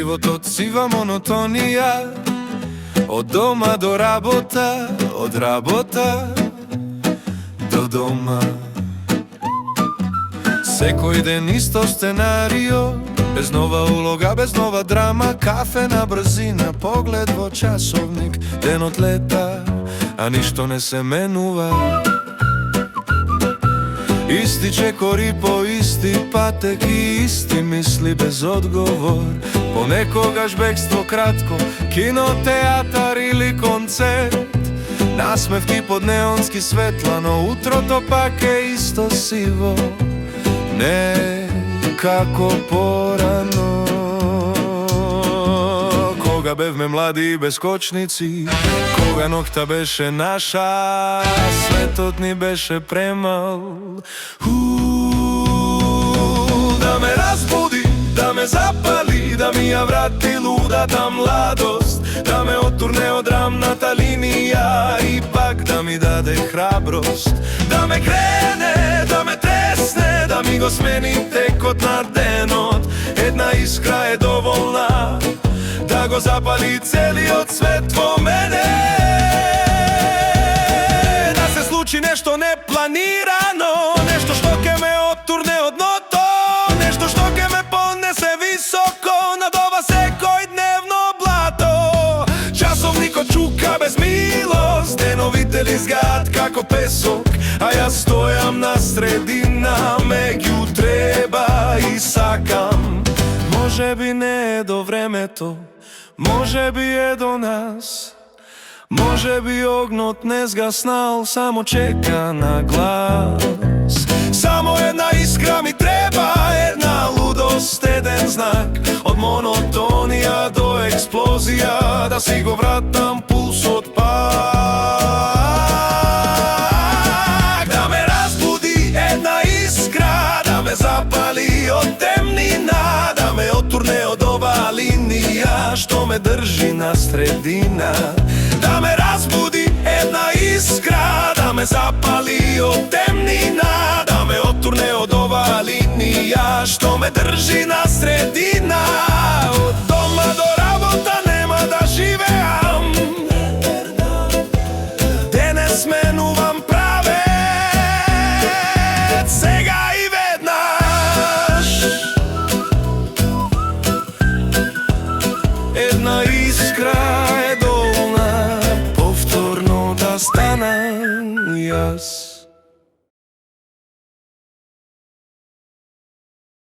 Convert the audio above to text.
животот сива монотонија, од дома до работа, од работа до дома. Секој ден исто сценарио, без нова улога, без нова драма. Кафе на брзина, поглед во часовник, денот лета, а ништо не се менува. Исти чекори по исти патеки, исти мисли без одговор. Понекогаш бегство кратко, кино, театар или концерт. Насмевки под неонски светла, но утрото пак е исто сиво, не како порано. Кога бевме млади и бескочници, кога ноќта беше наша, светот ни беше премал. Да ме разбуди, да ме запали, да ми ја врати лудата младост, да ме оттурне од рамната линија и пак да ми даде храброст, да ме крене, да ме тресне, да ми го смени текот на денот. Една искра е доволна да го запали целиот свет во мене. Да се случи нешто непланирано, нешто што ќе ме оттурне од дното, нешто што ќе ме понесе високо над ова секој дневно блато. Часовникот чука без милост, деновите лизгаат како песок, а јас стојам на средина меѓу треба и сакам. Може би не е до времето, може би е до нас, може би огнот не сгаснал, само чека на глас. Само една искра ми треба, една лудост, еден знак, од монотонија до експлозија, да си го вратам пулсот пак. Да ме разбуди една искра, да ме запали од темнина, да ме оттурне од ова линија што ме држи на средина. Да ме разбуди една искра, да ме запали од темнина, да ме оттурне од ова линија што ме држи на средина. Од дома до работа нема да живеам, денес менувам правец, сега и веднаш. Една искра е доволна повторно да станам јас.